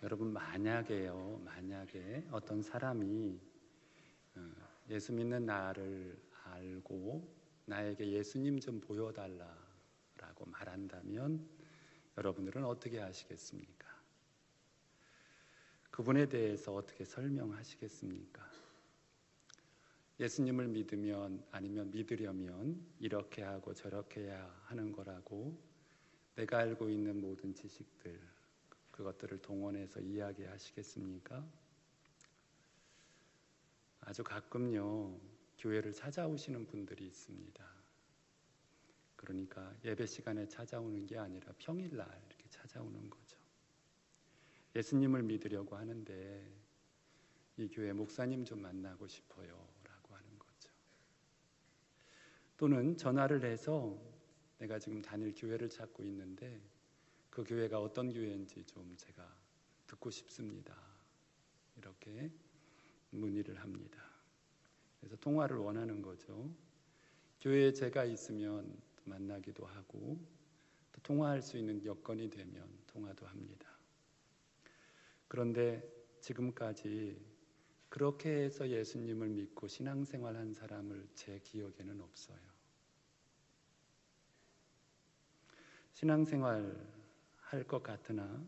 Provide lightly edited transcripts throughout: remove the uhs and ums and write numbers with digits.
여러분, 만약에 어떤 사람이 예수 믿는 나를 알고 나에게 예수님 좀 보여달라라고 말한다면 여러분들은 어떻게 하시겠습니까? 그분에 대해서 어떻게 설명하시겠습니까? 예수님을 믿으면, 아니면 믿으려면 이렇게 하고 저렇게 해야 하는 거라고 내가 알고 있는 모든 지식들, 그것들을 동원해서 이야기하시겠습니까? 아주 가끔요, 교회를 찾아오시는 분들이 있습니다. 그러니까 예배 시간에 찾아오는 게 아니라 평일날 이렇게 찾아오는 거죠. 예수님을 믿으려고 하는데 이 교회 목사님 좀 만나고 싶어요 라고 하는 거죠. 또는 전화를 해서 내가 지금 다닐 교회를 찾고 있는데 그 교회가 어떤 교회인지 좀 제가 듣고 싶습니다, 이렇게 문의를 합니다. 그래서 통화를 원하는 거죠. 교회에 제가 있으면 만나기도 하고 또 통화할 수 있는 여건이 되면 통화도 합니다. 그런데 지금까지 그렇게 해서 예수님을 믿고 신앙생활한 사람을 제 기억에는 없어요. 신앙생활 할 것 같으나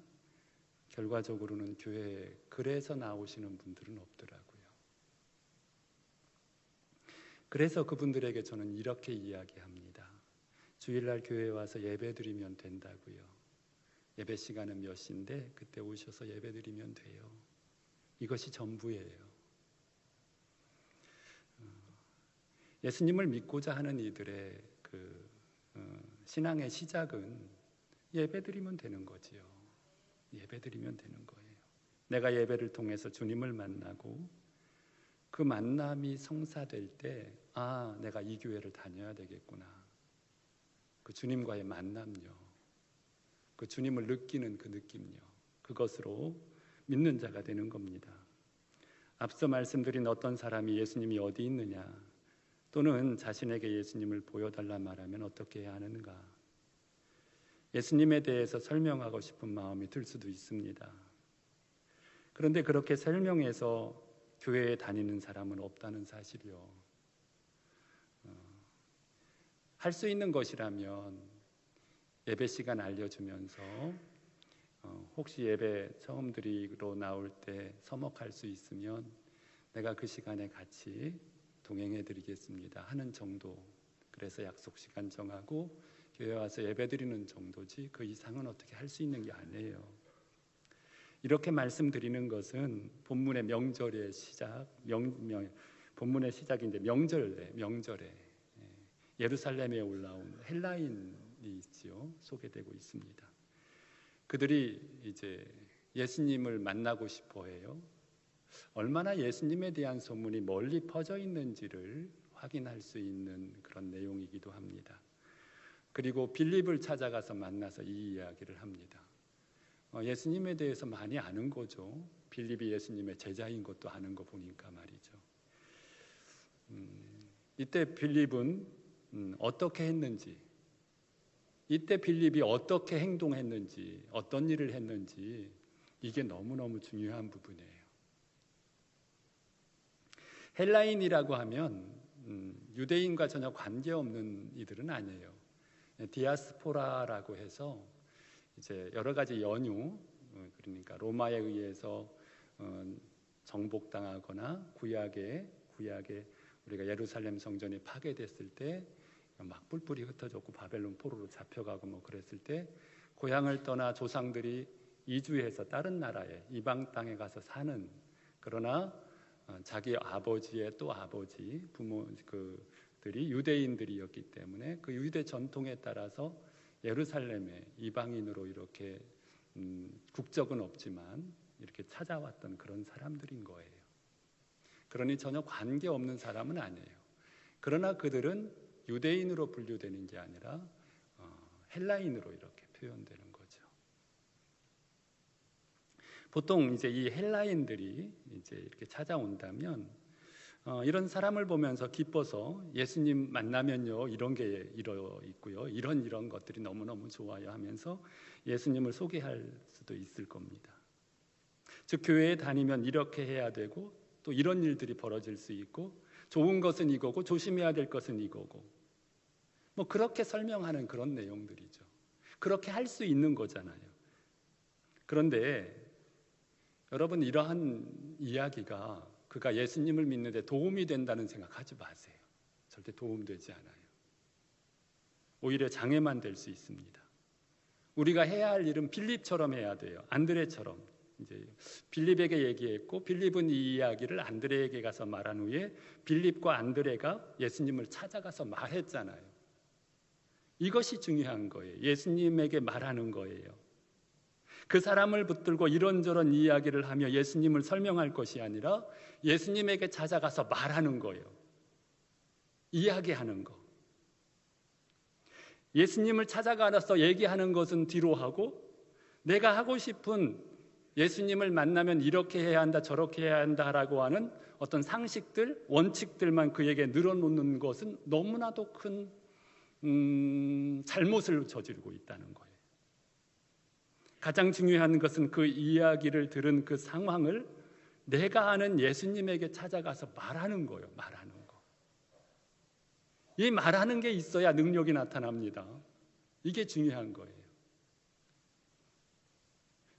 결과적으로는 교회에 그래서 나오시는 분들은 없더라고요. 그래서 그분들에게 저는 이렇게 이야기합니다. 주일날 교회에 와서 예배드리면 된다고요. 예배 시간은 몇 시인데 그때 오셔서 예배드리면 돼요. 이것이 전부예요. 예수님을 믿고자 하는 이들의 신앙의 시작은 예배드리면 되는 거지요. 예배드리면 되는 거예요. 내가 예배를 통해서 주님을 만나고 그 만남이 성사될 때, 아, 내가 이 교회를 다녀야 되겠구나. 그 주님과의 만남요, 그 주님을 느끼는 그 느낌요, 그것으로 믿는 자가 되는 겁니다. 앞서 말씀드린 어떤 사람이 예수님이 어디 있느냐, 또는 자신에게 예수님을 보여달라 말하면 어떻게 해야 하는가, 예수님에 대해서 설명하고 싶은 마음이 들 수도 있습니다. 그런데 그렇게 설명해서 교회에 다니는 사람은 없다는 사실이요. 할 수 있는 것이라면 예배 시간 알려주면서 혹시 예배 처음 드리러 나올 때 서먹할 수 있으면 내가 그 시간에 같이 동행해 드리겠습니다 하는 정도, 그래서 약속 시간 정하고 교회 와서 예배 드리는 정도지 그 이상은 어떻게 할 수 있는 게 아니에요. 이렇게 말씀드리는 것은 본문의 명절의 시작, 본문의 시작인데 명절에 예루살렘에 올라온 헬라인이 있지요, 소개되고 있습니다. 그들이 이제 예수님을 만나고 싶어해요. 얼마나 예수님에 대한 소문이 멀리 퍼져 있는지를 확인할 수 있는 그런 내용이기도 합니다. 그리고 빌립을 찾아가서 만나서 이 이야기를 합니다. 예수님에 대해서 많이 아는 거죠. 빌립이 예수님의 제자인 것도 아는 거 보니까 말이죠. 이때 빌립은 어떻게 했는지, 이때 빌립이 어떻게 행동했는지, 어떤 일을 했는지, 이게 너무너무 중요한 부분이에요. 헬라인이라고 하면 유대인과 전혀 관계없는 이들은 아니에요. 디아스포라라고 해서 이제 여러 가지 연유, 그러니까 로마에 의해서 정복당하거나 구약에 우리가 예루살렘 성전이 파괴됐을 때 막 뿔뿔이 흩어졌고 바벨론 포로로 잡혀가고 뭐 그랬을 때 고향을 떠나 조상들이 이주해서 다른 나라에 이방 땅에 가서 사는, 그러나 자기 아버지의 또 아버지 부모 그들이 유대인들이었기 때문에 그 유대 전통에 따라서 예루살렘에 이방인으로 이렇게 국적은 없지만 이렇게 찾아왔던 그런 사람들인 거예요. 그러니 전혀 관계없는 사람은 아니에요. 그러나 그들은 유대인으로 분류되는 게 아니라 헬라인으로 이렇게 표현되는 거죠. 보통 이제 이 헬라인들이 이제 이렇게 찾아온다면 이런 사람을 보면서 기뻐서 예수님 만나면요 이런 게 이러 있고요, 이런 것들이 너무너무 좋아요 하면서 예수님을 소개할 수도 있을 겁니다. 즉 교회에 다니면 이렇게 해야 되고 또 이런 일들이 벌어질 수 있고 좋은 것은 이거고 조심해야 될 것은 이거고 뭐 그렇게 설명하는 그런 내용들이죠. 그렇게 할 수 있는 거잖아요. 그런데 여러분, 이러한 이야기가 그가 예수님을 믿는 데 도움이 된다는 생각하지 마세요. 절대 도움되지 않아요. 오히려 장애만 될 수 있습니다. 우리가 해야 할 일은 빌립처럼 해야 돼요. 안드레처럼. 이제 빌립에게 얘기했고 빌립은 이 이야기를 안드레에게 가서 말한 후에 빌립과 안드레가 예수님을 찾아가서 말했잖아요. 이것이 중요한 거예요. 예수님에게 말하는 거예요. 그 사람을 붙들고 이런저런 이야기를 하며 예수님을 설명할 것이 아니라 예수님에게 찾아가서 말하는 거예요. 이야기하는 거. 예수님을 찾아가서 얘기하는 것은 뒤로 하고 내가 하고 싶은 예수님을 만나면 이렇게 해야 한다 저렇게 해야 한다라고 하는 어떤 상식들, 원칙들만 그에게 늘어놓는 것은 너무나도 큰 잘못을 저지르고 있다는 거예요. 가장 중요한 것은 그 이야기를 들은 그 상황을 내가 아는 예수님에게 찾아가서 말하는 거예요. 말하는 거. 이 말하는 게 있어야 능력이 나타납니다. 이게 중요한 거예요.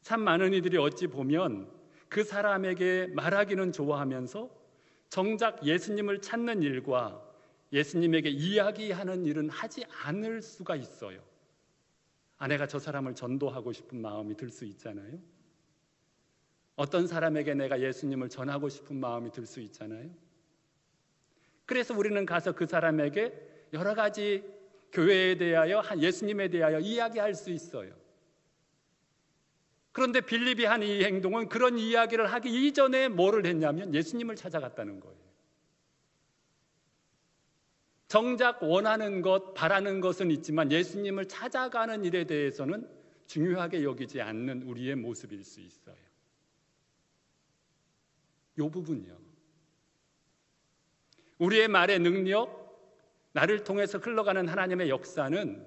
참 많은 이들이 어찌 보면 그 사람에게 말하기는 좋아하면서 정작 예수님을 찾는 일과 예수님에게 이야기하는 일은 하지 않을 수가 있어요. 아내가 저 사람을 전도하고 싶은 마음이 들 수 있잖아요. 어떤 사람에게 내가 예수님을 전하고 싶은 마음이 들 수 있잖아요. 그래서 우리는 가서 그 사람에게 여러 가지 교회에 대하여 예수님에 대하여 이야기할 수 있어요. 그런데 빌립이 한 이 행동은 그런 이야기를 하기 이전에 뭐를 했냐면 예수님을 찾아갔다는 거예요. 정작 원하는 것, 바라는 것은 있지만 예수님을 찾아가는 일에 대해서는 중요하게 여기지 않는 우리의 모습일 수 있어요. 이 부분이요. 우리의 말의 능력, 나를 통해서 흘러가는 하나님의 역사는,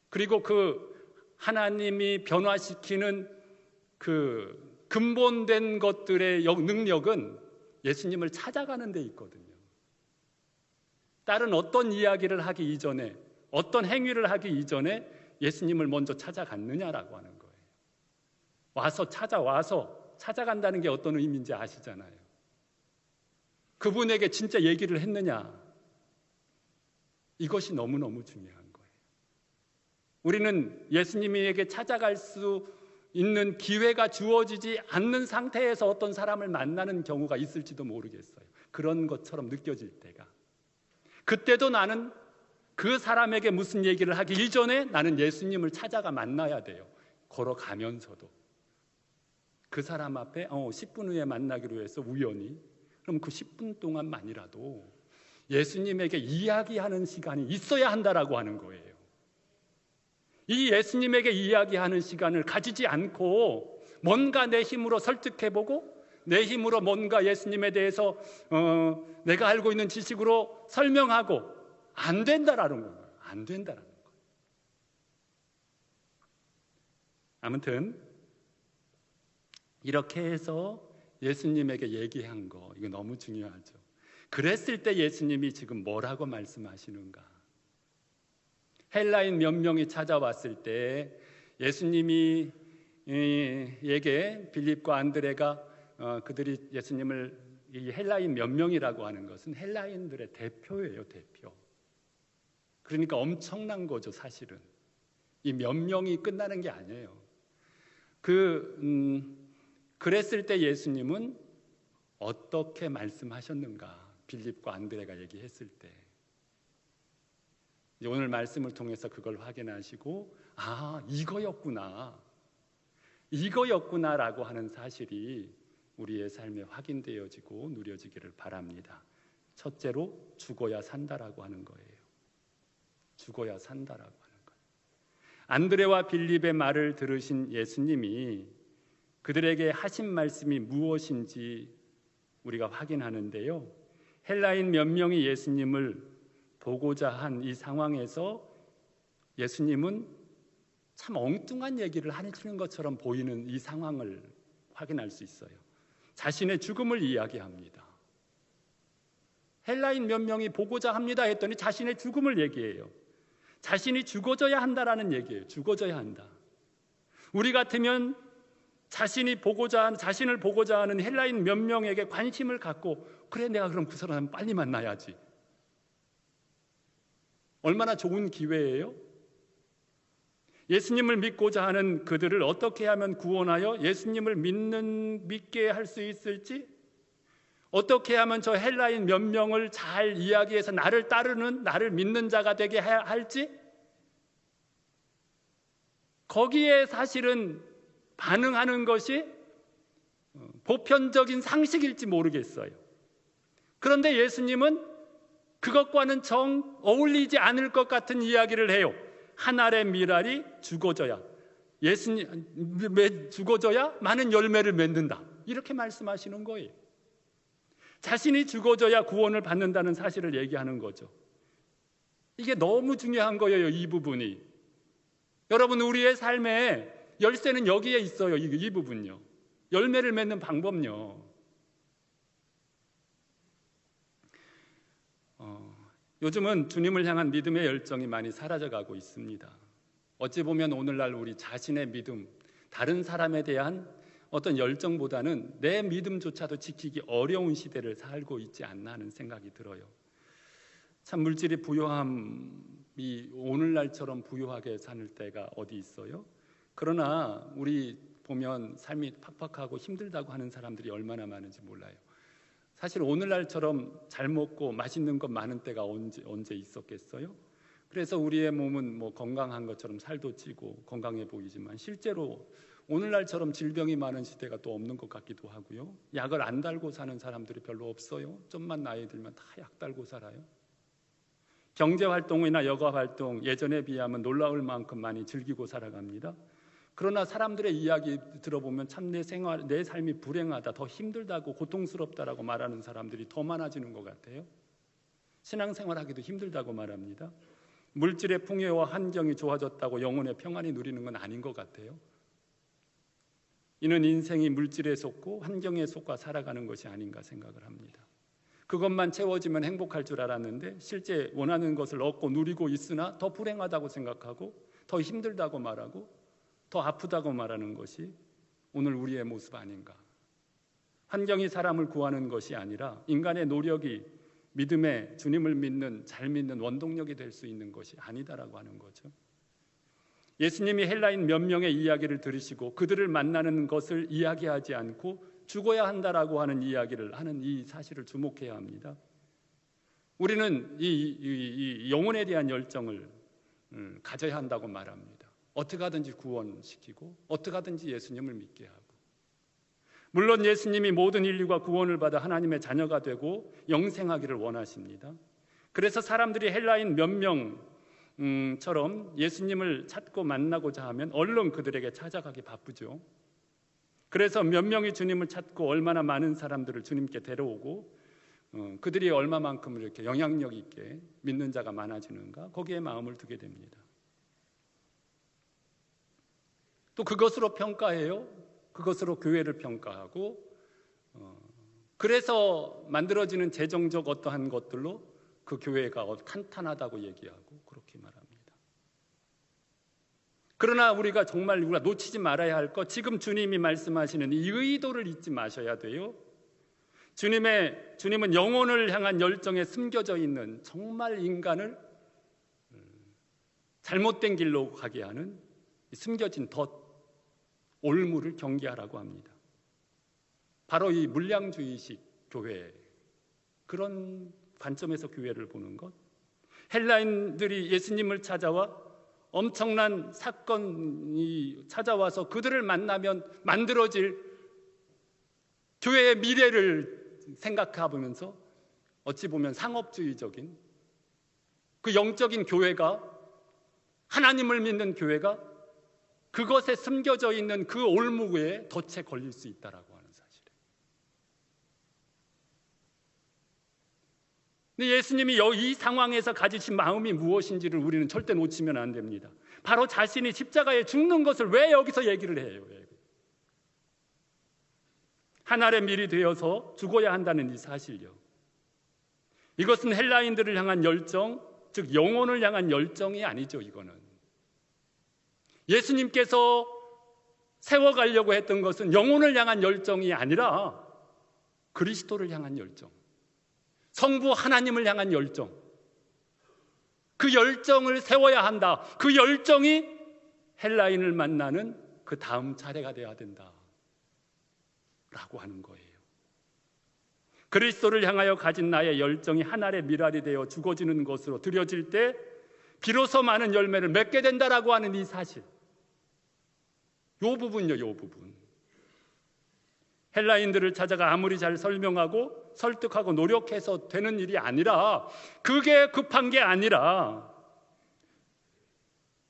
그리고 그 하나님이 변화시키는 그 근본된 것들의 능력은 예수님을 찾아가는 데 있거든요. 다른 어떤 이야기를 하기 이전에, 어떤 행위를 하기 이전에 예수님을 먼저 찾아갔느냐라고 하는 거예요. 찾아와서 찾아간다는 게 어떤 의미인지 아시잖아요. 그분에게 진짜 얘기를 했느냐, 이것이 너무너무 중요한 거예요. 우리는 예수님에게 찾아갈 수 있는 기회가 주어지지 않는 상태에서 어떤 사람을 만나는 경우가 있을지도 모르겠어요. 그런 것처럼 느껴질 때가. 그때도 나는 그 사람에게 무슨 얘기를 하기 이전에 나는 예수님을 찾아가 만나야 돼요. 걸어가면서도. 그 사람 앞에 10분 후에 만나기로 해서 우연히, 그럼 그 10분 동안만이라도 예수님에게 이야기하는 시간이 있어야 한다라고 하는 거예요. 이 예수님에게 이야기하는 시간을 가지지 않고 뭔가 내 힘으로 설득해보고 내 힘으로 뭔가 예수님에 대해서 내가 알고 있는 지식으로 설명하고 안 된다라는 거예요. 안 된다라는 거예요. 아무튼 이렇게 해서 예수님에게 얘기한 거, 이거 너무 중요하죠. 그랬을 때 예수님이 지금 뭐라고 말씀하시는가? 헬라인 몇 명이 찾아왔을 때 예수님이 에게 빌립과 안드레가 그들이 예수님을, 이 헬라인 몇 명이라고 하는 것은 헬라인들의 대표예요, 대표. 그러니까 엄청난 거죠, 사실은. 이 몇 명이 끝나는 게 아니에요. 그랬을 때 예수님은 어떻게 말씀하셨는가? 빌립과 안드레가 얘기했을 때. 오늘 말씀을 통해서 그걸 확인하시고 이거였구나라고 하는 사실이 우리의 삶에 확인되어지고 누려지기를 바랍니다. 첫째로 죽어야 산다라고 하는 거예요. 죽어야 산다라고 하는 거예요. 안드레와 빌립의 말을 들으신 예수님이 그들에게 하신 말씀이 무엇인지 우리가 확인하는데요. 헬라인 몇 명이 예수님을 보고자 한 이 상황에서 예수님은 참 엉뚱한 얘기를 하시는 것처럼 보이는 이 상황을 확인할 수 있어요. 자신의 죽음을 이야기합니다. 헬라인 몇 명이 보고자 합니다 했더니 자신의 죽음을 얘기해요. 자신이 죽어져야 한다라는 얘기예요. 죽어져야 한다. 우리 같으면 자신을 보고자 하는 헬라인 몇 명에게 관심을 갖고, 그래, 내가 그럼 그 사람 빨리 만나야지. 얼마나 좋은 기회예요? 예수님을 믿고자 하는 그들을 어떻게 하면 구원하여 예수님을 믿게 할 수 있을지, 어떻게 하면 저 헬라인 몇 명을 잘 이야기해서 나를 따르는, 나를 믿는 자가 되게 할지, 거기에 사실은 반응하는 것이 보편적인 상식일지 모르겠어요. 그런데 예수님은 그것과는 정 어울리지 않을 것 같은 이야기를 해요. 한 알의 밀알이 죽어져야 많은 열매를 맺는다, 이렇게 말씀하시는 거예요. 자신이 죽어져야 구원을 받는다는 사실을 얘기하는 거죠. 이게 너무 중요한 거예요, 이 부분이. 여러분, 우리의 삶에 열쇠는 여기에 있어요. 이 부분요. 열매를 맺는 방법요. 요즘은 주님을 향한 믿음의 열정이 많이 사라져가고 있습니다. 어찌 보면 오늘날 우리 자신의 믿음, 다른 사람에 대한 어떤 열정보다는 내 믿음조차도 지키기 어려운 시대를 살고 있지 않나 하는 생각이 들어요. 참 물질이 부유함이 오늘날처럼 부유하게 사는 때가 어디 있어요? 그러나 우리 보면 삶이 팍팍하고 힘들다고 하는 사람들이 얼마나 많은지 몰라요. 사실 오늘날처럼 잘 먹고 맛있는 것 많은 때가 언제 있었겠어요? 그래서 우리의 몸은 건강한 것처럼 살도 찌고 건강해 보이지만 실제로 오늘날처럼 질병이 많은 시대가 또 없는 것 같기도 하고요. 약을 안 달고 사는 사람들이 별로 없어요. 좀만 나이 들면 다 약 달고 살아요. 경제활동이나 여가활동 예전에 비하면 놀라울 만큼 많이 즐기고 살아갑니다. 그러나 사람들의 이야기 들어보면 참 내 삶이 불행하다, 더 힘들다고, 고통스럽다라고 말하는 사람들이 더 많아지는 것 같아요. 신앙생활하기도 힘들다고 말합니다. 물질의 풍요와 환경이 좋아졌다고 영혼의 평안이 누리는 건 아닌 것 같아요. 이는 인생이 물질에 속고 환경에 속아 살아가는 것이 아닌가 생각을 합니다. 그것만 채워지면 행복할 줄 알았는데 실제 원하는 것을 얻고 누리고 있으나 더 불행하다고 생각하고 더 힘들다고 말하고 더 아프다고 말하는 것이 오늘 우리의 모습 아닌가. 환경이 사람을 구하는 것이 아니라 인간의 노력이 믿음의 주님을 믿는, 잘 믿는 원동력이 될 수 있는 것이 아니다라고 하는 거죠. 예수님이 헬라인 몇 명의 이야기를 들으시고 그들을 만나는 것을 이야기하지 않고 죽어야 한다라고 하는 이야기를 하는 이 사실을 주목해야 합니다. 우리는 이 영혼에 대한 열정을 가져야 한다고 말합니다. 어떻게 하든지 구원시키고 어떻게 하든지 예수님을 믿게 하고, 물론 예수님이 모든 인류가 구원을 받아 하나님의 자녀가 되고 영생하기를 원하십니다. 그래서 사람들이 헬라인 몇 명처럼 예수님을 찾고 만나고자 하면 얼른 그들에게 찾아가기 바쁘죠. 그래서 몇 명이 주님을 찾고 얼마나 많은 사람들을 주님께 데려오고 그들이 얼마만큼 이렇게 영향력 있게 믿는 자가 많아지는가, 거기에 마음을 두게 됩니다. 또 그것으로 평가해요. 그것으로 교회를 평가하고 그래서 만들어지는 재정적 어떠한 것들로 그 교회가 탄탄하다고 얘기하고 그렇게 말합니다. 그러나 우리가 정말 놓치지 말아야 할 것, 지금 주님이 말씀하시는 이 의도를 잊지 마셔야 돼요. 주님은 영혼을 향한 열정에 숨겨져 있는 정말 인간을 잘못된 길로 가게 하는 숨겨진 올무를 경계하라고 합니다. 바로 이 물량주의식 교회, 그런 관점에서 교회를 보는 것. 헬라인들이 예수님을 찾아와 엄청난 사건이 찾아와서 그들을 만나면 만들어질 교회의 미래를 생각해보면서 어찌 보면 상업주의적인 그 영적인 교회가, 하나님을 믿는 교회가 그것에 숨겨져 있는 그 올무에 덫에 걸릴 수 있다라고 하는 사실이에요. 근데 예수님이 이 상황에서 가지신 마음이 무엇인지를 우리는 절대 놓치면 안 됩니다. 바로 자신이 십자가에 죽는 것을 왜 여기서 얘기를 해요? 한 알의 밀이 되어서 죽어야 한다는 이 사실요. 이것은 헬라인들을 향한 열정, 즉 영혼을 향한 열정이 아니죠. 이거는 예수님께서 세워가려고 했던 것은 영혼을 향한 열정이 아니라 그리스도를 향한 열정, 성부 하나님을 향한 열정, 그 열정을 세워야 한다. 그 열정이 헬라인을 만나는 그 다음 차례가 돼야 된다 라고 하는 거예요. 그리스도를 향하여 가진 나의 열정이 한 알의 밀알이 되어 죽어지는 것으로 들여질 때 비로소 많은 열매를 맺게 된다라고 하는 이 사실, 요 부분요, 요 부분. 헬라인들을 찾아가 아무리 잘 설명하고 설득하고 노력해서 되는 일이 아니라, 그게 급한 게 아니라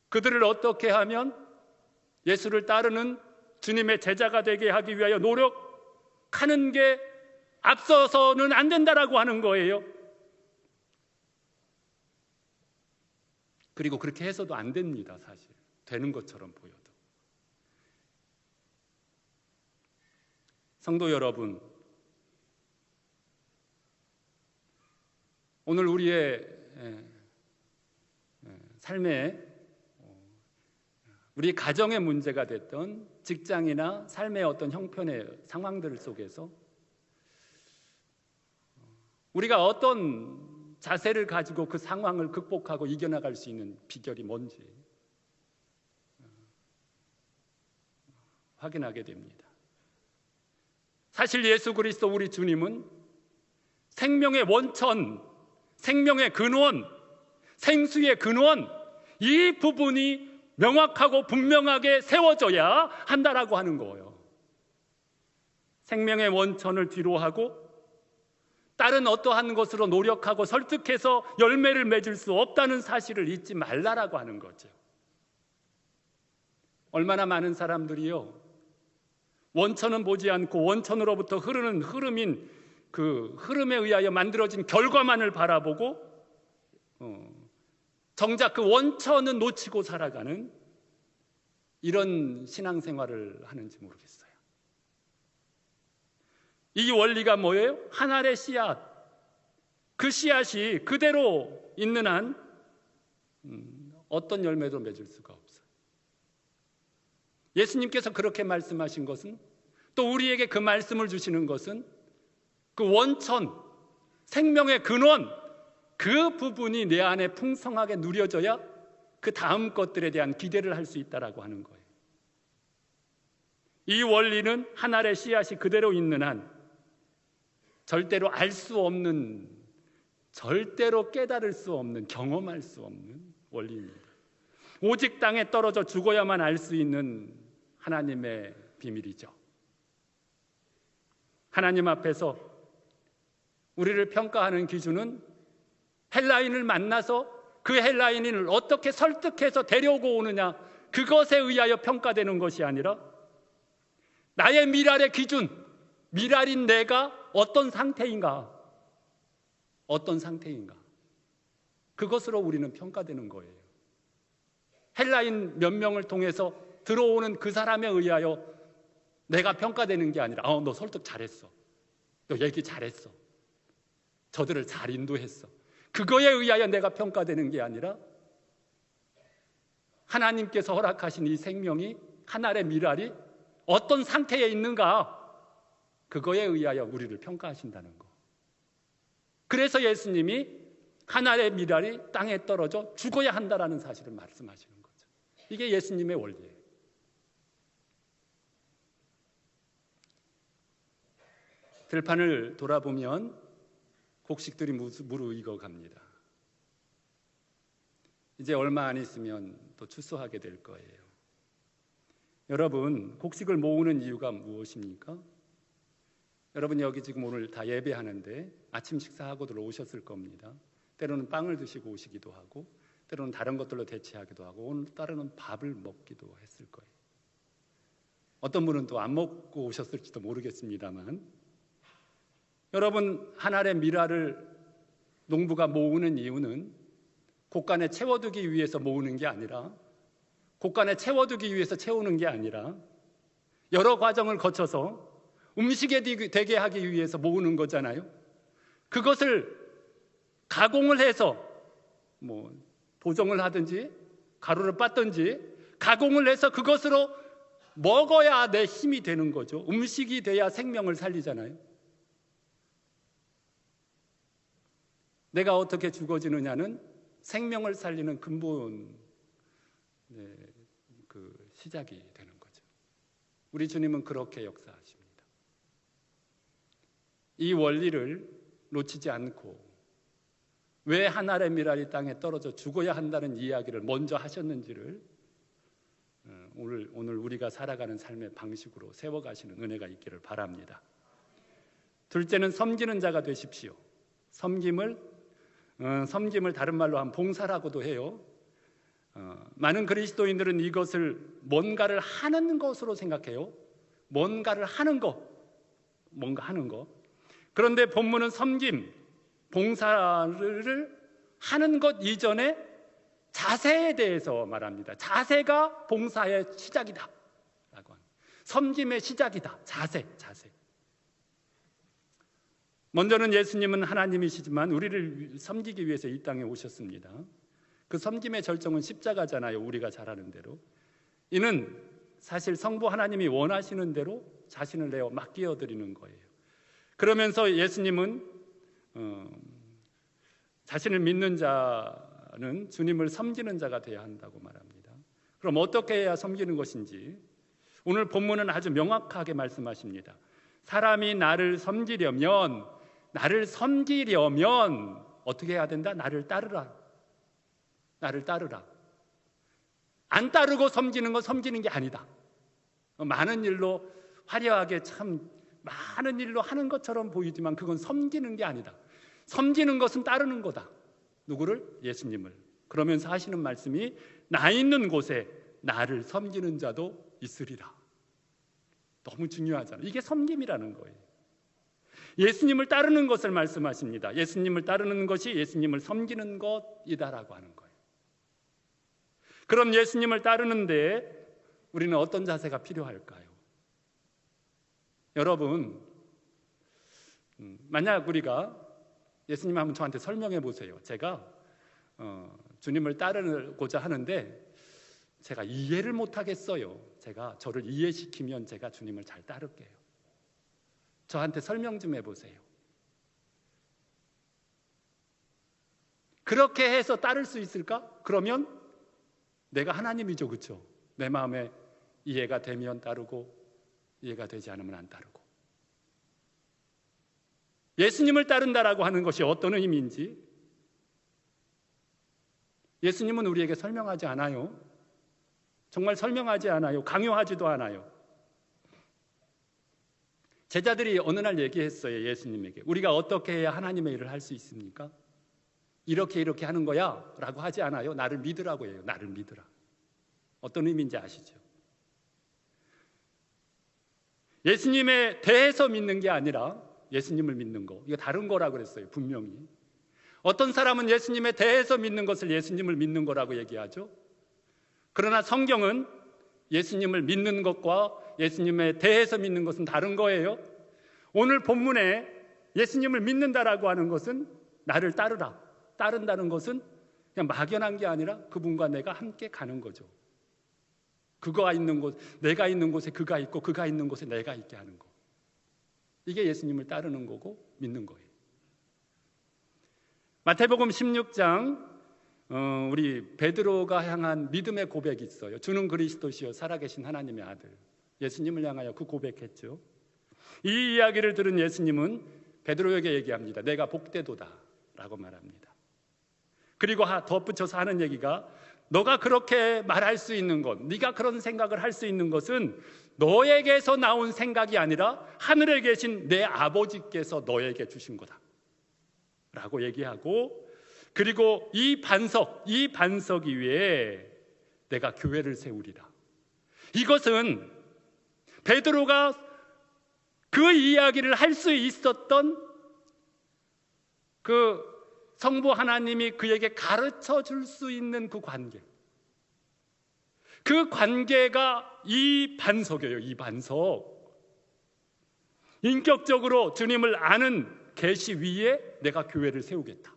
그들을 어떻게 하면 예수를 따르는 주님의 제자가 되게 하기 위하여 노력하는 게 앞서서는 안 된다라고 하는 거예요. 그리고 그렇게 해서도 안 됩니다. 사실 되는 것처럼 보여도. 성도 여러분, 오늘 우리의 삶에, 우리 가정의 문제가 됐던 직장이나 삶의 어떤 형편의 상황들 속에서 우리가 어떤 자세를 가지고 그 상황을 극복하고 이겨나갈 수 있는 비결이 뭔지 확인하게 됩니다. 사실 예수 그리스도 우리 주님은 생명의 원천, 생명의 근원, 생수의 근원, 이 부분이 명확하고 분명하게 세워져야 한다라고 하는 거예요. 생명의 원천을 뒤로 하고 다른 어떠한 것으로 노력하고 설득해서 열매를 맺을 수 없다는 사실을 잊지 말라라고 하는 거죠. 얼마나 많은 사람들이요, 원천은 보지 않고 원천으로부터 흐르는 흐름인 그 흐름에 의하여 만들어진 결과만을 바라보고 정작 그 원천은 놓치고 살아가는 이런 신앙생활을 하는지 모르겠어요. 이 원리가 뭐예요? 한 알의 씨앗, 그 씨앗이 그대로 있는 한 어떤 열매도 맺을 수가 없어요. 예수님께서 그렇게 말씀하신 것은, 또 우리에게 그 말씀을 주시는 것은 그 원천, 생명의 근원, 그 부분이 내 안에 풍성하게 누려져야 그 다음 것들에 대한 기대를 할 수 있다라고 하는 거예요. 이 원리는 한 알의 씨앗이 그대로 있는 한 절대로 알 수 없는, 절대로 깨달을 수 없는, 경험할 수 없는 원리입니다. 오직 땅에 떨어져 죽어야만 알 수 있는 하나님의 비밀이죠. 하나님 앞에서 우리를 평가하는 기준은 헬라인을 만나서 그 헬라인을 어떻게 설득해서 데려오고 오느냐, 그것에 의하여 평가되는 것이 아니라 나의 미랄의 기준, 미랄인 내가 어떤 상태인가, 그것으로 우리는 평가되는 거예요. 헬라인 몇 명을 통해서 들어오는 그 사람에 의하여 내가 평가되는 게 아니라 너 설득 잘했어, 너 얘기 잘했어, 저들을 잘 인도했어, 그거에 의하여 내가 평가되는 게 아니라 하나님께서 허락하신 이 생명이, 한 알의 미랄이 어떤 상태에 있는가, 그거에 의하여 우리를 평가하신다는 거. 그래서 예수님이 한 알의 미랄이 땅에 떨어져 죽어야 한다라는 사실을 말씀하시는 거죠. 이게 예수님의 원리예요. 들판을 돌아보면 곡식들이 무르익어 갑니다. 이제 얼마 안 있으면 또 추수하게 될 거예요. 여러분, 곡식을 모으는 이유가 무엇입니까? 여러분 여기 지금 오늘 다 예배하는데 아침 식사하고들 오셨을 겁니다. 때로는 빵을 드시고 오시기도 하고, 때로는 다른 것들로 대체하기도 하고, 오늘 따르는 밥을 먹기도 했을 거예요. 어떤 분은 또 안 먹고 오셨을지도 모르겠습니다만, 여러분, 한 알의 미랄을 농부가 모으는 이유는 곳간에 채워두기 위해서 모으는 게 아니라, 곳간에 채워두기 위해서 채우는 게 아니라, 여러 과정을 거쳐서 음식에 되게 하기 위해서 모으는 거잖아요. 그것을 가공을 해서 뭐 보정을 하든지 가루를 빻든지 가공을 해서 그것으로 먹어야 내 힘이 되는 거죠. 음식이 돼야 생명을 살리잖아요. 내가 어떻게 죽어지느냐는 생명을 살리는 근본 그 시작이 되는 거죠. 우리 주님은 그렇게 역사하십니다. 이 원리를 놓치지 않고 왜 한 알의 밀알이 땅에 떨어져 죽어야 한다는 이야기를 먼저 하셨는지를 오늘 우리가 살아가는 삶의 방식으로 세워가시는 은혜가 있기를 바랍니다. 둘째는 섬기는 자가 되십시오. 섬김을 다른 말로 하면 봉사라고도 해요. 많은 그리스도인들은 이것을 뭔가를 하는 것으로 생각해요. 뭔가를 하는 것, 뭔가 하는 것. 그런데 본문은 섬김, 봉사를 하는 것 이전에 자세에 대해서 말합니다. 자세가 봉사의 시작이다 라고 합니다. 섬김의 시작이다. 자세. 먼저는 예수님은 하나님이시지만 우리를 섬기기 위해서 이 땅에 오셨습니다. 그 섬김의 절정은 십자가잖아요. 우리가 잘 아는 대로. 이는 사실 성부 하나님이 원하시는 대로 자신을 내어 맡겨드리는 거예요. 그러면서 예수님은 자신을 믿는 자는 주님을 섬기는 자가 되어야 한다고 말합니다. 그럼 어떻게 해야 섬기는 것인지 오늘 본문은 아주 명확하게 말씀하십니다. 사람이 나를 섬기려면 어떻게 해야 된다? 나를 따르라. 안 따르고 섬기는 건 섬기는 게 아니다. 많은 일로 화려하게 참 많은 일로 하는 것처럼 보이지만 그건 섬기는 게 아니다. 섬기는 것은 따르는 거다. 누구를? 예수님을. 그러면서 하시는 말씀이 나 있는 곳에 나를 섬기는 자도 있으리라. 너무 중요하잖아요. 이게 섬김이라는 거예요. 예수님을 따르는 것을 말씀하십니다. 예수님을 따르는 것이 예수님을 섬기는 것이다라고 하는 거예요. 그럼 예수님을 따르는데 우리는 어떤 자세가 필요할까요? 여러분, 만약 우리가 예수님 한번 저한테 설명해 보세요. 제가 주님을 따르고자 하는데 제가 이해를 못 하겠어요. 제가 저를 이해시키면 제가 주님을 잘 따를게요. 저한테 설명 좀 해보세요. 그렇게 해서 따를 수 있을까? 그러면 내가 하나님이죠, 그렇죠? 내 마음에 이해가 되면 따르고 이해가 되지 않으면 안 따르고. 예수님을 따른다라고 하는 것이 어떤 의미인지 예수님은 우리에게 설명하지 않아요. 정말 설명하지 않아요. 강요하지도 않아요. 제자들이 어느 날 얘기했어요. 예수님에게. 우리가 어떻게 해야 하나님의 일을 할 수 있습니까? 이렇게 하는 거야 라고 하지 않아요. 나를 믿으라고 해요. 나를 믿으라. 어떤 의미인지 아시죠? 예수님에 대해서 믿는 게 아니라 예수님을 믿는 거, 이거 다른 거라고 그랬어요. 분명히. 어떤 사람은 예수님에 대해서 믿는 것을 예수님을 믿는 거라고 얘기하죠. 그러나 성경은 예수님을 믿는 것과 예수님에 대해서 믿는 것은 다른 거예요. 오늘 본문에 예수님을 믿는다라고 하는 것은 나를 따른다는 것은 그냥 막연한 게 아니라 그분과 내가 함께 가는 거죠. 그가 있는 곳, 내가 있는 곳에 그가 있고 그가 있는 곳에 내가 있게 하는 거. 이게 예수님을 따르는 거고 믿는 거예요. 마태복음 16장 우리 베드로가 향한 믿음의 고백이 있어요. 주는 그리스도시요 살아계신 하나님의 아들. 예수님을 향하여 그 고백했죠. 이 이야기를 들은 예수님은 베드로에게 얘기합니다. 내가 복되도다 라고 말합니다. 그리고 덧붙여서 하는 얘기가 너가 그렇게 말할 수 있는 것, 네가 그런 생각을 할 수 있는 것은 너에게서 나온 생각이 아니라 하늘에 계신 내 아버지께서 너에게 주신 거다 라고 얘기하고, 그리고 이 반석 위에 내가 교회를 세우리라. 이것은 베드로가 그 이야기를 할 수 있었던 그 성부 하나님이 그에게 가르쳐 줄 수 있는 그 관계, 그 관계가 이 반석이에요. 이 반석. 인격적으로 주님을 아는 계시 위에 내가 교회를 세우겠다.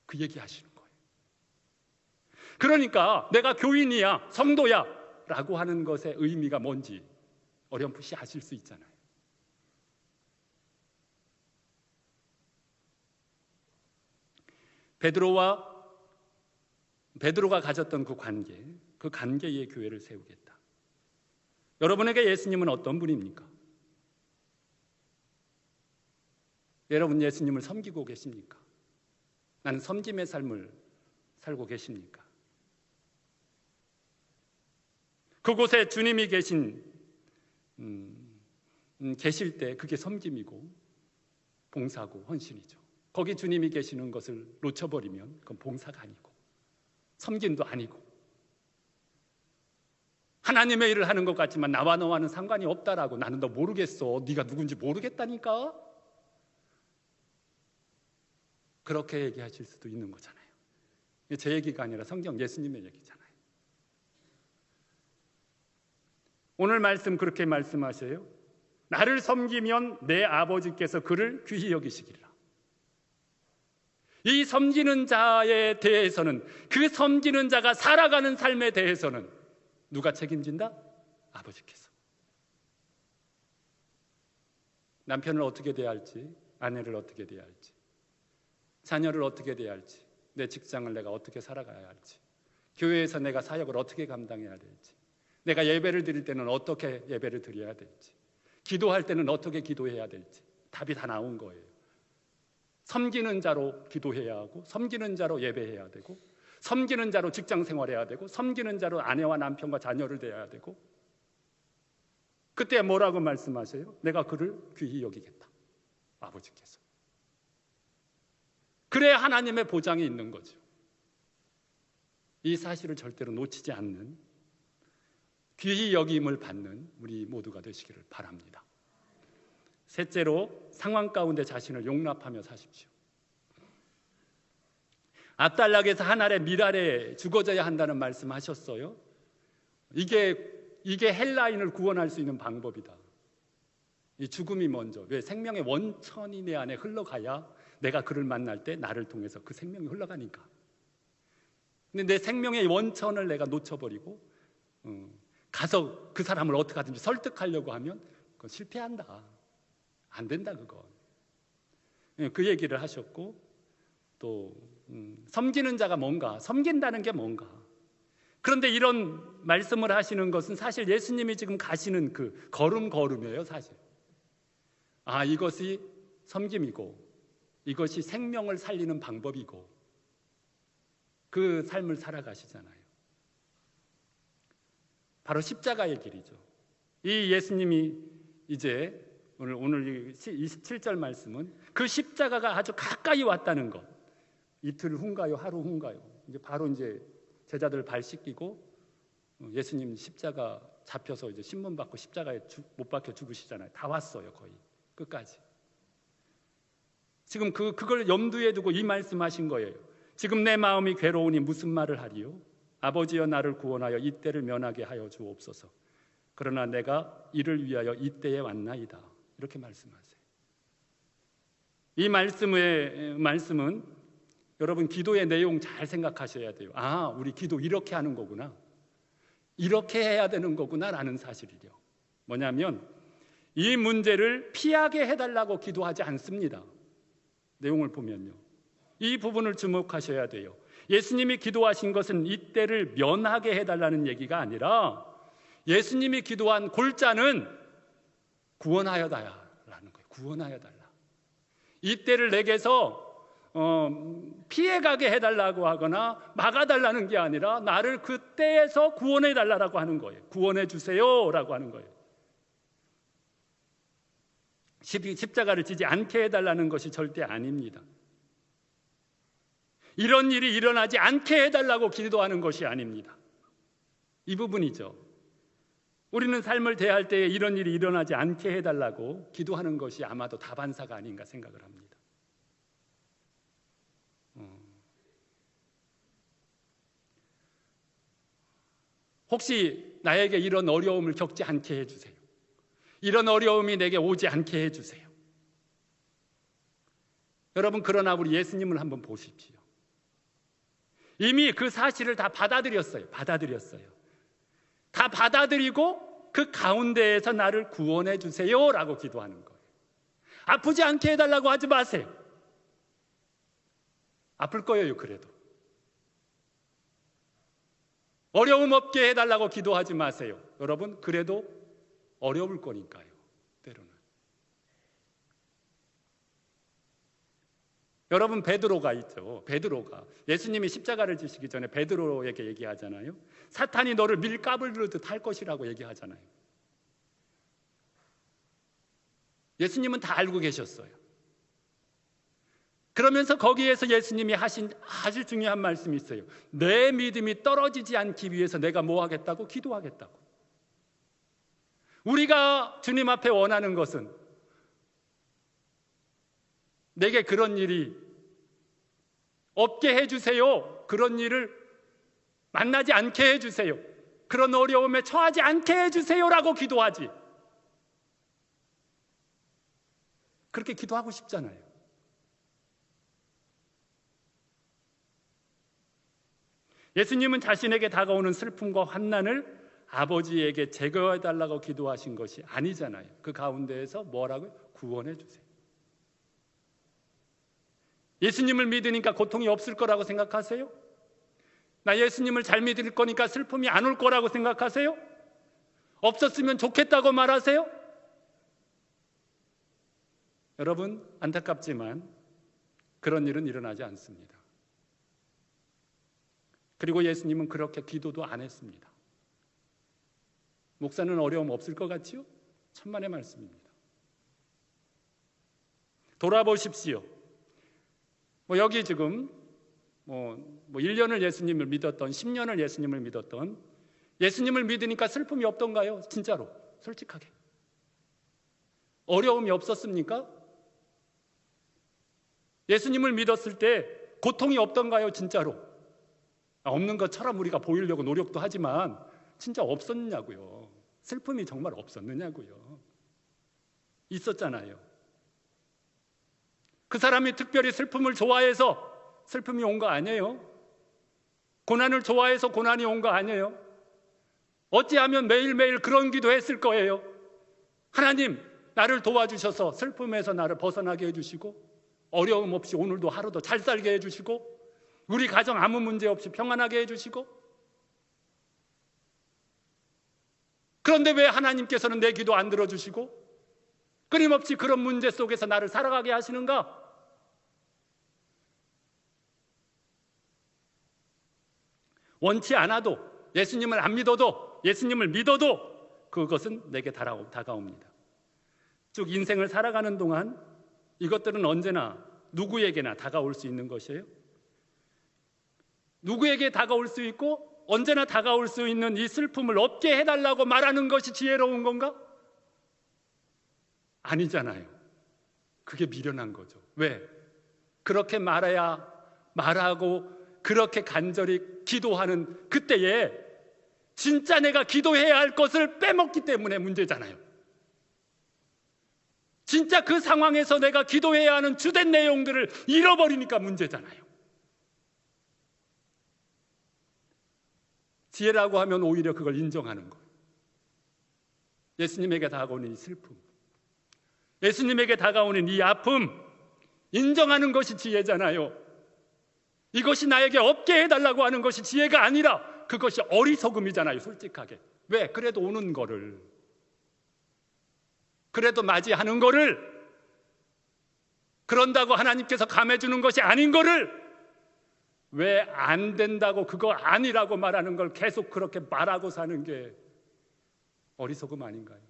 그 얘기 하시는 거예요. 그러니까 내가 교인이야, 성도야 라고 하는 것의 의미가 뭔지 어렴풋이 아실 수 있잖아요. 베드로가 가졌던 그 관계의 교회를 세우겠다. 여러분에게 예수님은 어떤 분입니까? 여러분 예수님을 섬기고 계십니까? 나는 섬김의 삶을 살고 계십니까? 그곳에 주님이 계실 때 그게 섬김이고 봉사고 헌신이죠. 거기 주님이 계시는 것을 놓쳐버리면 그건 봉사가 아니고 섬김도 아니고 하나님의 일을 하는 것 같지만 나와 너와는 상관이 없다라고 나는 너 모르겠어. 네가 누군지 모르겠다니까. 그렇게 얘기하실 수도 있는 거잖아요. 제 얘기가 아니라 성경 예수님의 얘기잖아요. 오늘 말씀 그렇게 말씀하셔요. 나를 섬기면 내 아버지께서 그를 귀히 여기시리라. 이 섬기는 자에 대해서는, 그 섬기는 자가 살아가는 삶에 대해서는 누가 책임진다? 아버지께서. 남편을 어떻게 대할지, 아내를 어떻게 대할지, 자녀를 어떻게 대할지, 내 직장을 내가 어떻게 살아가야 할지, 교회에서 내가 사역을 어떻게 감당해야 될지, 내가 예배를 드릴 때는 어떻게 예배를 드려야 될지, 기도할 때는 어떻게 기도해야 될지 답이 다 나온 거예요. 섬기는 자로 기도해야 하고, 섬기는 자로 예배해야 되고, 섬기는 자로 직장 생활해야 되고, 섬기는 자로 아내와 남편과 자녀를 대해야 되고. 그때 뭐라고 말씀하세요? 내가 그를 귀히 여기겠다. 아버지께서. 그래야 하나님의 보장이 있는 거죠. 이 사실을 절대로 놓치지 않는, 귀히 여김을 받는 우리 모두가 되시기를 바랍니다. 셋째로, 상황 가운데 자신을 용납하며 사십시오. 앞달락에서 한 알의 밀알에 죽어져야 한다는 말씀하셨어요. 이게 헬라인을 구원할 수 있는 방법이다. 이 죽음이 먼저. 왜? 생명의 원천이 내 안에 흘러가야 내가 그를 만날 때 나를 통해서 그 생명이 흘러가니까. 근데 내 생명의 원천을 내가 놓쳐버리고 가서 그 사람을 어떻게 하든지 설득하려고 하면 그건 실패한다. 안 된다 그건. 그 얘기를 하셨고, 또 섬기는 자가 뭔가, 섬긴다는 게 뭔가. 그런데 이런 말씀을 하시는 것은 사실 예수님이 지금 가시는 그 걸음걸음이에요, 사실. 아, 이것이 섬김이고 이것이 생명을 살리는 방법이고 그 삶을 살아가시잖아요. 바로 십자가의 길이죠. 이 예수님이 이제 오늘 27절 말씀은 그 십자가가 아주 가까이 왔다는 것. 이틀 후인가요? 하루 후인가요? 이제 바로 이제 제자들 발 씻기고 예수님 십자가 잡혀서 이제 신문 받고 십자가에 못 박혀 죽으시잖아요. 다 왔어요, 거의 끝까지. 지금 그걸 염두에 두고 이 말씀하신 거예요. 지금 내 마음이 괴로우니 무슨 말을 하리요? 아버지여 나를 구원하여 이때를 면하게 하여 주옵소서. 그러나 내가 이를 위하여 이때에 왔나이다. 이렇게 말씀하세요. 이 말씀은 여러분 기도의 내용 잘 생각하셔야 돼요. 아, 우리 기도 이렇게 하는 거구나. 이렇게 해야 되는 거구나 라는 사실이요. 뭐냐면 이 문제를 피하게 해달라고 기도하지 않습니다. 내용을 보면요. 이 부분을 주목하셔야 돼요. 예수님이 기도하신 것은 이때를 면하게 해달라는 얘기가 아니라 예수님이 기도한 골자는 구원하여 달라는 거예요. 구원하여 달라. 이때를 내게서 피해가게 해달라고 하거나 막아달라는 게 아니라 나를 그때에서 구원해 달라고 하는 거예요. 구원해 주세요 라고 하는 거예요. 십자가를 지지 않게 해달라는 것이 절대 아닙니다. 이런 일이 일어나지 않게 해달라고 기도하는 것이 아닙니다. 이 부분이죠. 우리는 삶을 대할 때에 이런 일이 일어나지 않게 해달라고 기도하는 것이 아마도 다반사가 아닌가 생각을 합니다. 혹시 나에게 이런 어려움을 겪지 않게 해주세요. 이런 어려움이 내게 오지 않게 해주세요. 여러분, 그러나 우리 예수님을 한번 보십시오. 이미 그 사실을 다 받아들였어요. 다 받아들이고 그 가운데에서 나를 구원해 주세요 라고 기도하는 거예요. 아프지 않게 해달라고 하지 마세요. 아플 거예요. 그래도 어려움 없게 해달라고 기도하지 마세요. 여러분, 그래도 어려울 거니까요. 때로는. 여러분, 베드로가 있죠. 베드로가 예수님이 십자가를 지시기 전에 베드로에게 얘기하잖아요. 사탄이 너를 밀가부를 듯 할 것이라고 얘기하잖아요. 예수님은 다 알고 계셨어요. 그러면서 거기에서 예수님이 하신 아주 중요한 말씀이 있어요. 내 믿음이 떨어지지 않기 위해서 내가 뭐 하겠다고? 기도하겠다고. 우리가 주님 앞에 원하는 것은 내게 그런 일이 없게 해주세요. 그런 일을 만나지 않게 해주세요. 그런 어려움에 처하지 않게 해주세요라고 기도하지. 그렇게 기도하고 싶잖아요. 예수님은 자신에게 다가오는 슬픔과 환난을 아버지에게 제거해달라고 기도하신 것이 아니잖아요. 그 가운데에서 뭐라고요? 구원해 주세요. 예수님을 믿으니까 고통이 없을 거라고 생각하세요? 나 예수님을 잘 믿을 거니까 슬픔이 안 올 거라고 생각하세요? 없었으면 좋겠다고 말하세요? 여러분, 안타깝지만 그런 일은 일어나지 않습니다. 그리고 예수님은 그렇게 기도도 안 했습니다. 목사는 어려움 없을 것 같지요? 천만의 말씀입니다. 돌아보십시오. 여기 지금 1년을 예수님을 믿었던, 10년을 예수님을 믿었던, 예수님을 믿으니까 슬픔이 없던가요? 진짜로 솔직하게 어려움이 없었습니까? 예수님을 믿었을 때 고통이 없던가요? 진짜로 없는 것처럼 우리가 보이려고 노력도 하지만 진짜 없었냐고요. 슬픔이 정말 없었느냐고요. 있었잖아요. 그 사람이 특별히 슬픔을 좋아해서 슬픔이 온 거 아니에요. 고난을 좋아해서 고난이 온 거 아니에요. 어찌하면 매일매일 그런 기도했을 거예요. 하나님, 나를 도와주셔서 슬픔에서 나를 벗어나게 해주시고 어려움 없이 오늘도 하루도 잘 살게 해주시고 우리 가정 아무 문제 없이 평안하게 해주시고. 그런데 왜 하나님께서는 내 기도 안 들어주시고 끊임없이 그런 문제 속에서 나를 살아가게 하시는가? 원치 않아도, 예수님을 안 믿어도, 예수님을 믿어도 그것은 내게 다가옵니다. 쭉 인생을 살아가는 동안 이것들은 언제나 누구에게나 다가올 수 있는 것이에요. 누구에게 다가올 수 있고 언제나 다가올 수 있는 이 슬픔을 없게 해달라고 말하는 것이 지혜로운 건가? 아니잖아요. 그게 미련한 거죠. 왜? 그렇게 말하고 그렇게 간절히 기도하는 그때에 진짜 내가 기도해야 할 것을 빼먹기 때문에 문제잖아요. 진짜 그 상황에서 내가 기도해야 하는 주된 내용들을 잃어버리니까 문제잖아요. 지혜라고 하면 오히려 그걸 인정하는 거예요. 예수님에게 다가오는 이 슬픔, 예수님에게 다가오는 이 아픔 인정하는 것이 지혜잖아요. 이것이 나에게 없게 해달라고 하는 것이 지혜가 아니라 그것이 어리석음이잖아요. 솔직하게. 왜? 그래도 오는 거를, 그래도 맞이하는 거를, 그런다고 하나님께서 감해주는 것이 아닌 거를 왜 안 된다고, 그거 아니라고 말하는 걸 계속 그렇게 말하고 사는 게 어리석음 아닌가요?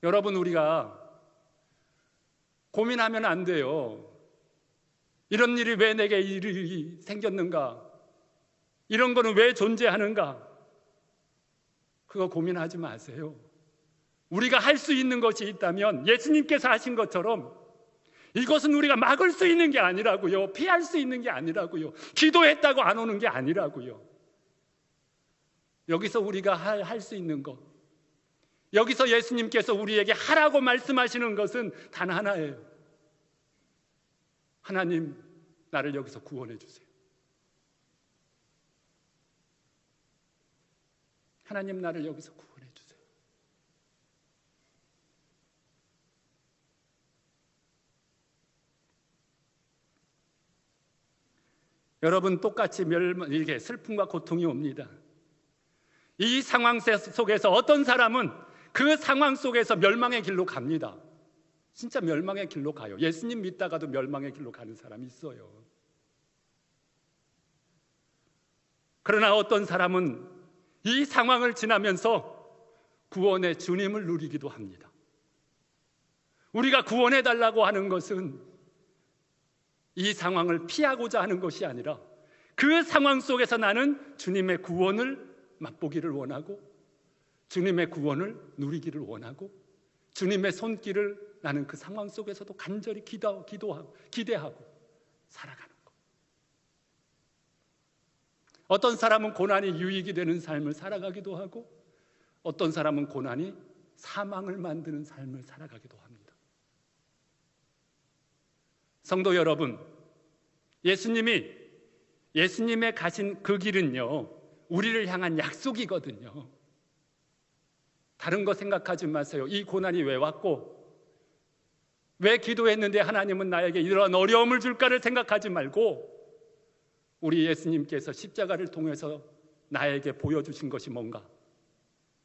여러분, 우리가 고민하면 안 돼요. 이런 일이 왜 내게 일이 생겼는가? 이런 거는 왜 존재하는가? 그거 고민하지 마세요. 우리가 할 수 있는 것이 있다면 예수님께서 하신 것처럼 이것은 우리가 막을 수 있는 게 아니라고요. 피할 수 있는 게 아니라고요. 기도했다고 안 오는 게 아니라고요. 여기서 우리가 할 수 있는 것, 여기서 예수님께서 우리에게 하라고 말씀하시는 것은 단 하나예요. 하나님, 나를 여기서 구원해 주세요. 하나님, 나를 여기서 구원해 주세요. 여러분, 똑같이 이렇게 슬픔과 고통이 옵니다. 이 상황 속에서 어떤 사람은 그 상황 속에서 멸망의 길로 갑니다. 진짜 멸망의 길로 가요. 예수님 믿다가도 멸망의 길로 가는 사람이 있어요. 그러나 어떤 사람은 이 상황을 지나면서 구원의 주님을 누리기도 합니다. 우리가 구원해 달라고 하는 것은 이 상황을 피하고자 하는 것이 아니라 그 상황 속에서 나는 주님의 구원을 맛보기를 원하고 주님의 구원을 누리기를 원하고 주님의 손길을 나는 그 상황 속에서도 간절히 기도하고 기대하고 살아가는 것. 어떤 사람은 고난이 유익이 되는 삶을 살아가기도 하고 어떤 사람은 고난이 사망을 만드는 삶을 살아가기도 합니다. 성도 여러분, 예수님의 가신 그 길은요, 우리를 향한 약속이거든요. 다른 거 생각하지 마세요. 이 고난이 왜 왔고 왜 기도했는데 하나님은 나에게 이러한 어려움을 줄까를 생각하지 말고 우리 예수님께서 십자가를 통해서 나에게 보여주신 것이 뭔가,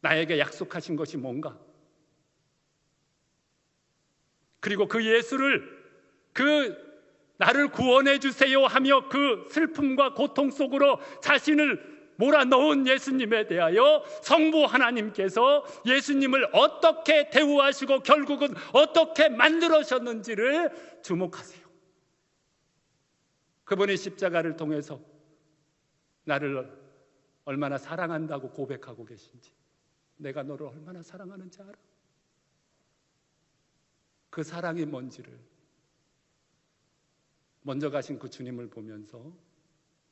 나에게 약속하신 것이 뭔가, 그리고 그 예수를 나를 구원해 주세요 하며 그 슬픔과 고통 속으로 자신을 몰아넣은 예수님에 대하여 성부 하나님께서 예수님을 어떻게 대우하시고 결국은 어떻게 만들어셨는지를 주목하세요. 그분이 십자가를 통해서 나를 얼마나 사랑한다고 고백하고 계신지, 내가 너를 얼마나 사랑하는지 알아? 그 사랑이 뭔지를 먼저 가신 그 주님을 보면서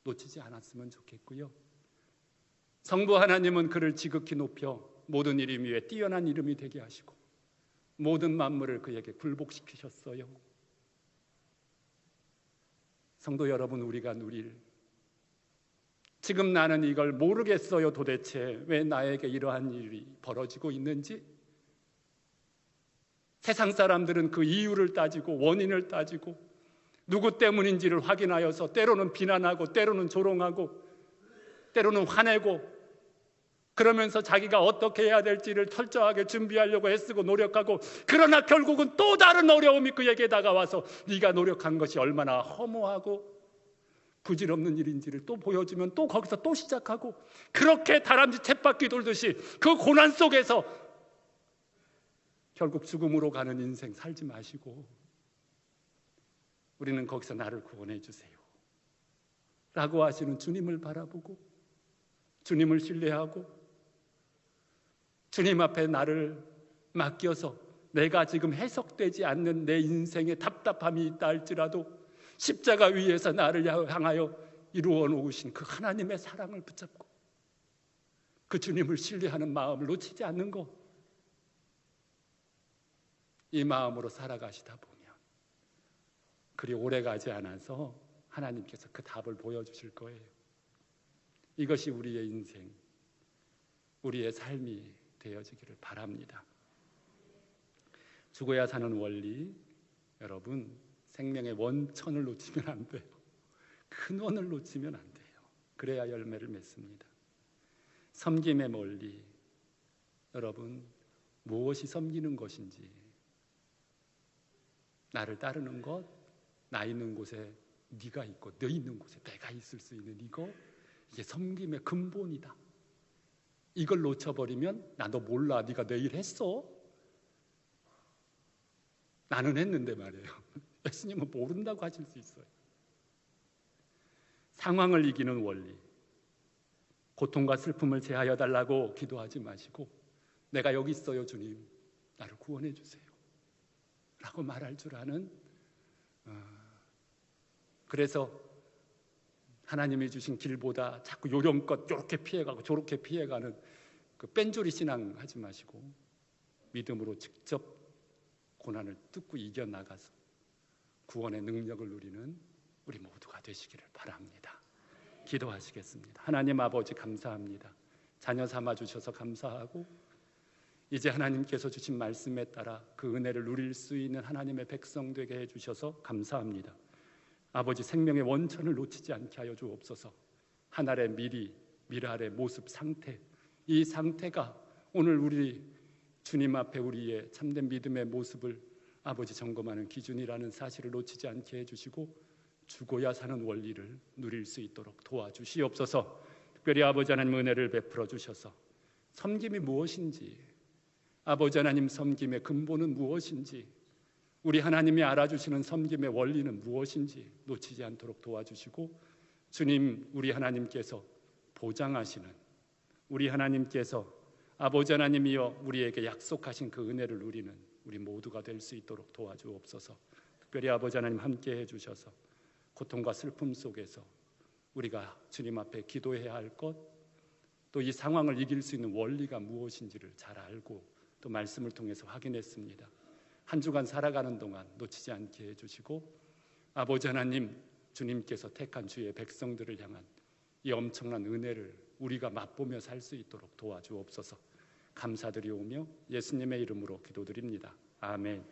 놓치지 않았으면 좋겠고요. 성부 하나님은 그를 지극히 높여 모든 이름 위에 뛰어난 이름이 되게 하시고 모든 만물을 그에게 굴복시키셨어요. 성도 여러분, 우리가 누릴, 지금 나는 이걸 모르겠어요. 도대체 왜 나에게 이러한 일이 벌어지고 있는지. 세상 사람들은 그 이유를 따지고 원인을 따지고 누구 때문인지를 확인하여서 때로는 비난하고 때로는 조롱하고 때로는 화내고 그러면서 자기가 어떻게 해야 될지를 철저하게 준비하려고 애쓰고 노력하고, 그러나 결국은 또 다른 어려움이 그에게 다가와서 네가 노력한 것이 얼마나 허무하고 부질없는 일인지를 또 보여주면 또 거기서 또 시작하고, 그렇게 다람쥐 쳇바퀴 돌듯이 그 고난 속에서 결국 죽음으로 가는 인생 살지 마시고 우리는 거기서 나를 구원해 주세요 라고 하시는 주님을 바라보고 주님을 신뢰하고 주님 앞에 나를 맡겨서 내가 지금 해석되지 않는 내 인생에 답답함이 있다 할지라도 십자가 위에서 나를 향하여 이루어 놓으신 그 하나님의 사랑을 붙잡고 그 주님을 신뢰하는 마음을 놓치지 않는 것, 이 마음으로 살아가시다 보면 그리 오래가지 않아서 하나님께서 그 답을 보여주실 거예요. 이것이 우리의 인생, 우리의 삶이 되어지기를 바랍니다. 죽어야 사는 원리, 여러분, 생명의 원천을 놓치면 안 돼요. 근원을 놓치면 안 돼요. 그래야 열매를 맺습니다. 섬김의 원리, 여러분, 무엇이 섬기는 것인지, 나를 따르는 것, 나 있는 곳에 네가 있고 너 있는 곳에 내가 있을 수 있는 이게 섬김의 근본이다. 이걸 놓쳐버리면 나 너 몰라, 네가 내일 했어? 나는 했는데 말이에요. 예수님은 모른다고 하실 수 있어요. 상황을 이기는 원리, 고통과 슬픔을 제하여 달라고 기도하지 마시고 내가 여기 있어요 주님, 나를 구원해 주세요 라고 말할 줄 아는, 그래서 하나님이 주신 길보다 자꾸 요령껏 요렇게 피해가고 저렇게 피해가는 그 뺀조리 신앙 하지 마시고 믿음으로 직접 고난을 뚫고 이겨나가서 구원의 능력을 누리는 우리 모두가 되시기를 바랍니다. 기도하시겠습니다. 하나님 아버지 감사합니다. 자녀 삼아 주셔서 감사하고 이제 하나님께서 주신 말씀에 따라 그 은혜를 누릴 수 있는 하나님의 백성 되게 해주셔서 감사합니다. 아버지 생명의 원천을 놓치지 않게 하여 주옵소서. 하늘의 미리, 미랄의 모습 상태, 이 상태가 오늘 우리 주님 앞에 우리의 참된 믿음의 모습을 아버지 점검하는 기준이라는 사실을 놓치지 않게 해주시고 죽어야 사는 원리를 누릴 수 있도록 도와주시옵소서. 특별히 아버지 하나님 은혜를 베풀어 주셔서 섬김이 무엇인지, 아버지 하나님 섬김의 근본은 무엇인지, 우리 하나님이 알아주시는 섬김의 원리는 무엇인지 놓치지 않도록 도와주시고 주님, 우리 하나님께서 보장하시는, 우리 하나님께서 아버지 하나님이여 우리에게 약속하신 그 은혜를 누리는 우리 모두가 될 수 있도록 도와주옵소서. 특별히 아버지 하나님 함께 해주셔서 고통과 슬픔 속에서 우리가 주님 앞에 기도해야 할 것, 또 이 상황을 이길 수 있는 원리가 무엇인지를 잘 알고 또 말씀을 통해서 확인했습니다. 한 주간 살아가는 동안 놓치지 않게 해주시고 아버지 하나님, 주님께서 택한 주의 백성들을 향한 이 엄청난 은혜를 우리가 맛보며 살 수 있도록 도와주옵소서. 감사드리오며 예수님의 이름으로 기도드립니다. 아멘.